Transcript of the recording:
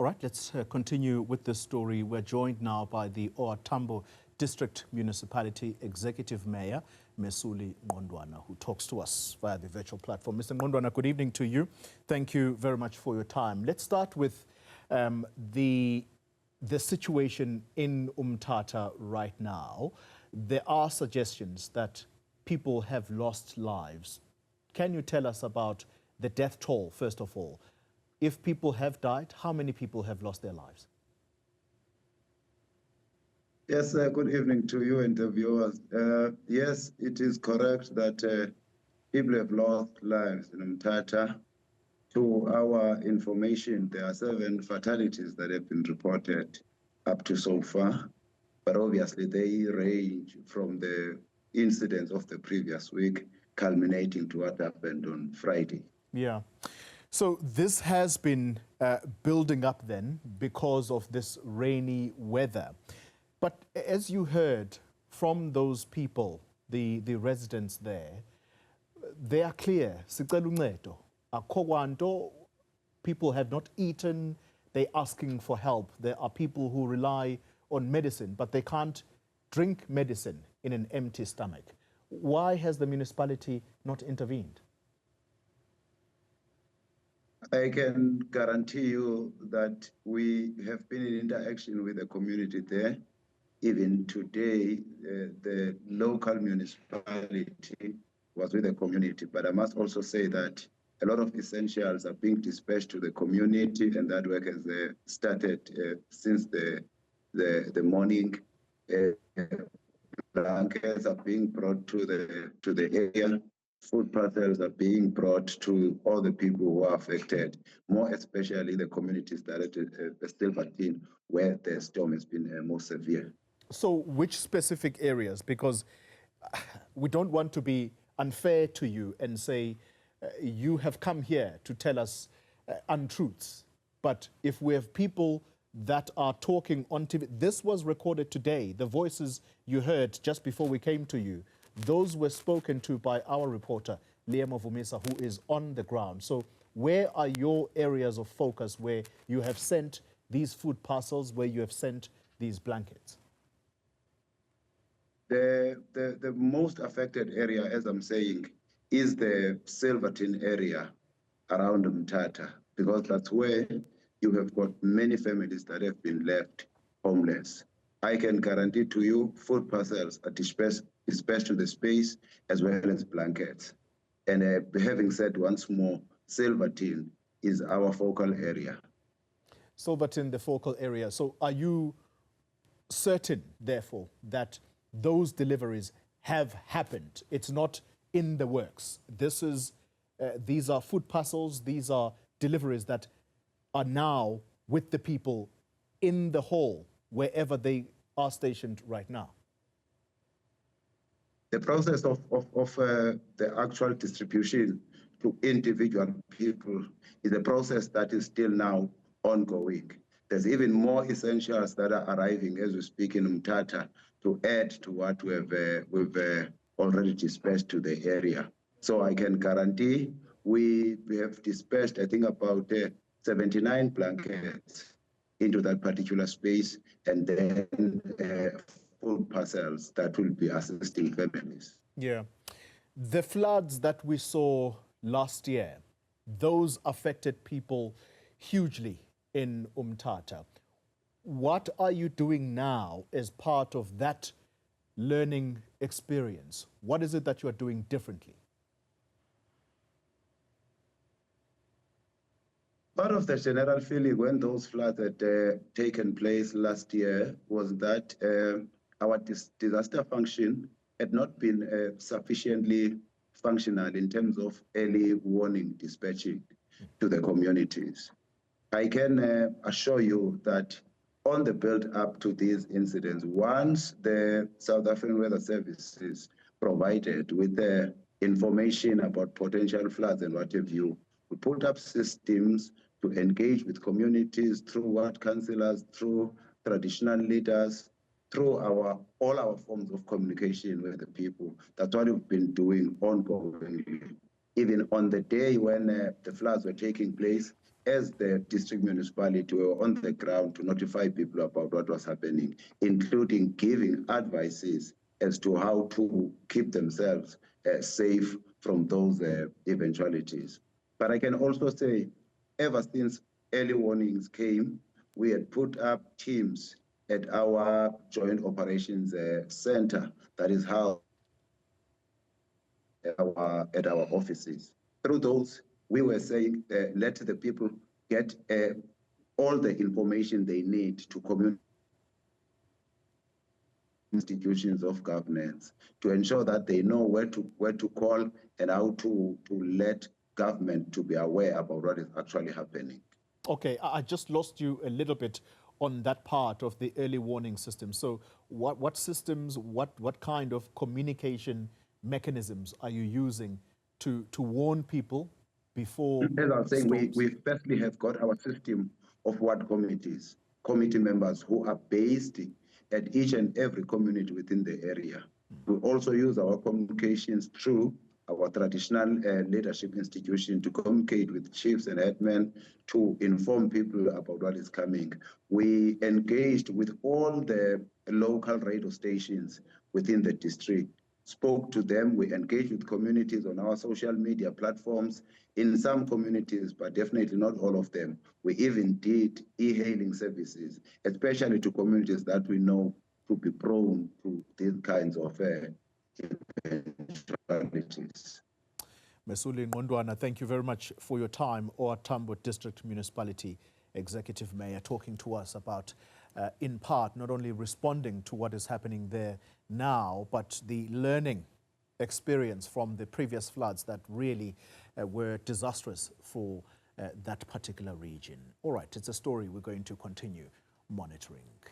All right, let's continue with this story. We're joined now by the Tambo District Municipality Executive Mayor, Mesuli Ngqondwana, who talks to us via the virtual platform. Mr. Ngqondwana, good evening to you. Thank you very much for your time. Let's start with the situation in Mthatha right now. There are suggestions that people have lost lives. Can you tell us about the death toll, first of all? If people have died, how many people have lost their lives? Yes, good evening to you and the viewers. Yes, it is correct that people have lost lives in Mthatha. To our information, there are 7 fatalities that have been reported up to so far, but obviously they range from the incidents of the previous week, culminating to what happened on Friday. Yeah. So this has been building up then because of this rainy weather. But as you heard from those people, the residents there, they are clear. People have not eaten, they're asking for help. There are people who rely on medicine, but they can't drink medicine in an empty stomach. Why has the municipality not intervened? I can guarantee you that we have been in interaction with the community there. Even today, the local municipality was with the community, but I must also say that a lot of essentials are being dispatched to the community, and that work has started since the morning. Blankets are being brought to the area. Food parcels are being brought to all the people who are affected, more especially the communities that are still in where the storm has been more severe. So which specific areas? Because we don't want to be unfair to you and say you have come here to tell us untruths. But if we have people that are talking on TV, this was recorded today, the voices you heard just before we came to you, those were spoken to by our reporter, Liam Vumisa, who is on the ground. So where are your areas of focus where you have sent these food parcels, where you have sent these blankets? The most affected area, as I'm saying, is the Silverton area around Mthatha, because that's where you have got many families that have been left homeless. I can guarantee to you food parcels are dispatched to the space as well as blankets. And having said once more, Silverton is our focal area. Silverton, the focal area. So are you certain, therefore, that those deliveries have happened? It's not in the works. These are food parcels, these are deliveries that are now with the people in the hall, wherever they are stationed right now. The process of the actual distribution to individual people is a process that is still now ongoing. There's even more essentials that are arriving as we speak in Mthatha to add to what we've already dispatched to the area. So I can guarantee we have dispatched, I think, about 79 blankets into that particular space, and then food parcels that will be assisting families. Yeah. The floods that we saw last year, those affected people hugely in Mthatha. What are you doing now as part of that learning experience? What is it that you are doing differently? Part of the general feeling when those floods had taken place last year was that our disaster function had not been sufficiently functional in terms of early warning dispatching to the communities. I can assure you that on the build-up to these incidents, once the South African Weather Services provided with the information about potential floods and what have you, we put up systems to engage with communities through ward councillors, through traditional leaders, through all our forms of communication with the people. That's what we've been doing ongoingly. Even on the day when the floods were taking place, as the district municipality, we were on the ground to notify people about what was happening, including giving advices as to how to keep themselves safe from those eventualities. But I can also say, ever since early warnings came, we had put up teams at our Joint Operations Center that is housed at our offices. Through those, we were saying, let the people get all the information they need to communicate institutions of governance to ensure that they know where to call and how to let government to be aware about what is actually happening. Okay, I just lost you a little bit on that part of the early warning system. So what systems, what kind of communication mechanisms are you using to warn people before As I was saying, storms? we firstly have got our system of ward committees, committee members who are based at each and every community within the area. We also use our communications through our traditional leadership institution to communicate with chiefs and headmen to inform people about what is coming. We engaged with all the local radio stations within the district, spoke to them. We engaged with communities on our social media platforms. In some communities, but definitely not all of them, we even did e-hailing services, especially to communities that we know to be prone to these kinds of eventualities. Mesuli Ngqondwana, thank you very much for your time. Or Tambo District Municipality Executive Mayor, talking to us about, in part, not only responding to what is happening there now, but the learning experience from the previous floods that really were disastrous for that particular region. All right, it's a story we're going to continue monitoring.